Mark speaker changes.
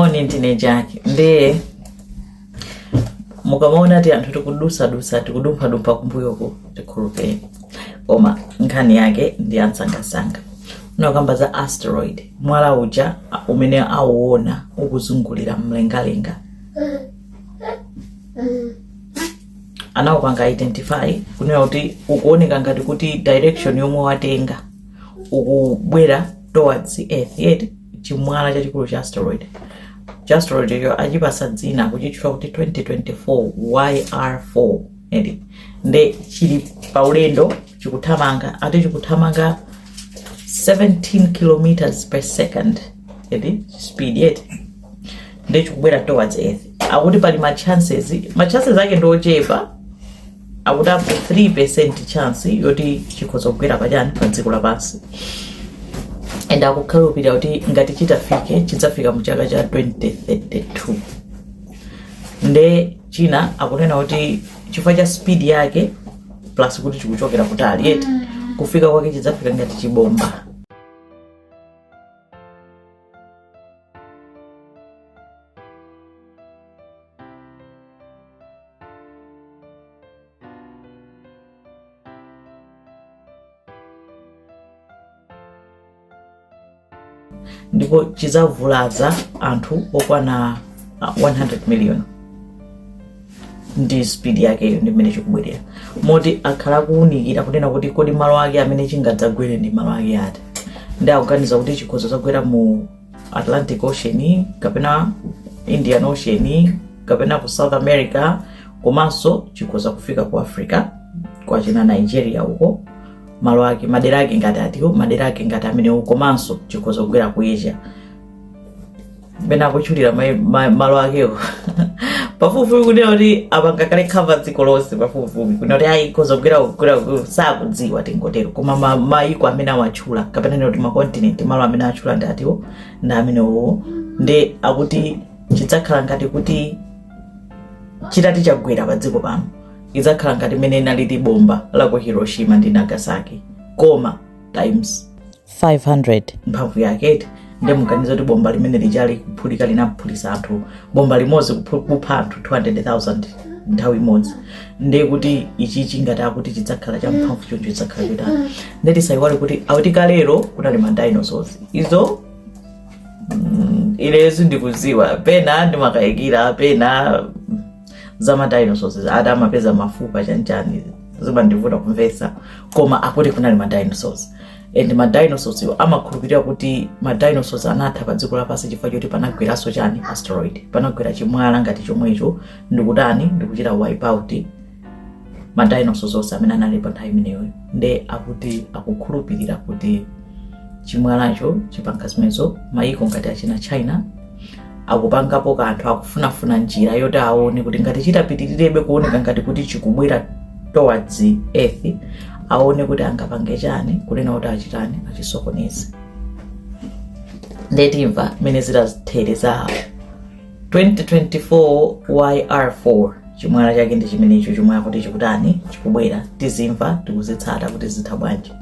Speaker 1: Moni ndine Jackie. Nde mukamona ti anthu tikudusa tikudumpa kumbuyo ku tikhulupe. Koma nkhani yake ndi ansanga. Unakamba za asteroid. Mwala uja umene auona ukuzungulira mlengalenga. Anaupanga identify kunena kuti ukuoneka ngati kuti direction yomwe watenga ukubwera towards the earth yet chimwala chachikulu cha asteroid. Asteroid yo achipasa dzina kuchitchula kuti 2024 YR4 edi nde chili paulendo chikuthamanga 17 kilometers per second edi speed yet nde chikubwera towards earth. Akuti pali chances ake ndochepa akuti up to 3% chance yoti chikhoza kugwera pachani pa dziko lapansi. And akukhulupirira kuti ngati chitafike chidzafika mu chaka cha 2032. Nde china akunena kuti chifukwa cha speed yake plus kuti chikuchokera kutali yet kufika kwake chidzafika ngati chibomba. Ndipo chizavulaza anthu okwana 100 million. Ndi speed yake ndi mmene chikubwerera. Moti akhala kuunikira kunena kuti kodi malo ake amene chingadzagwere ndi malo ake ati. Ndi akuganiza kuti chikhoza chagwera mu Atlantic Ocean, kapena Indian Ocean, kapena ku South America, komanso chikhoza kufika ku Africa, kwa china Nigeria uko. Malo ake madera ake ngati atiwo, madera ake ngati amene uko komanso chikhoza kugwera ku Asia. Bena kuchulira malo akewo. Pafupi kunena kuti apanga kale cover dziko lonse pafupi kunena kuti ayi khoza kugwera sakudziwa tingotero. Koma maiko amene awatchula kapena nena kuti ma continent malo amene atchula ndi atiwo ndi amene owo. Nde akuti chidzakhala ngati kuti chitati chagwera pa dziko pano. Idzakhala ngati mene naliti bomba la ku Hiroshima ndi Nagasaki koma times 500 mphamvu yake. Nde mukaniza kuti bomba limene lijali kuphulika linaphulisa anthu bomba limodzi kupha anthu 200,000 nthawi imodzi. Nde kuti ichi ngati akuti chidzakhala cha mphamvu choncho chidzakhala chotani. Nde tisayiwale kuti akuti kalero kunali ma dinosaurs izo ilezo ndikuziwa pena ndimakayikira pena zama dinosaurs ada amapeza mafupa chanchani ziba ndivuta kumvesa koma akuti kunali ma dinosaurs. And ma dinosaurs yo amakhulupirira kuti ma dinosaurs anatha pa dziko lapansi chifukwa choti panagweraso chani asteroid, panagwera chimwala ngati chomwecho ndikutani ndikuchita wipe out ma dinosaurs onse amene anali pa nthawi imeneyo. Nde akuti akukhulupirira kuti chimwalacho chipanga zimenezo maiko ngati achina China akupangapo kanthu akufunafuna njira yoti aone kuti ngati chitapitirirabe kuoneka ngati kuti chikubwera towards earth aone kuti angapange chani kunena kuti achitani achisokoneze. Ndetimva mene zitazithere za 2024 YR4 chimwala chake ndi chimenecho chomwe akuti chikutani chikubwera. Tizimva tikuzitsata kuti zitha bwanji.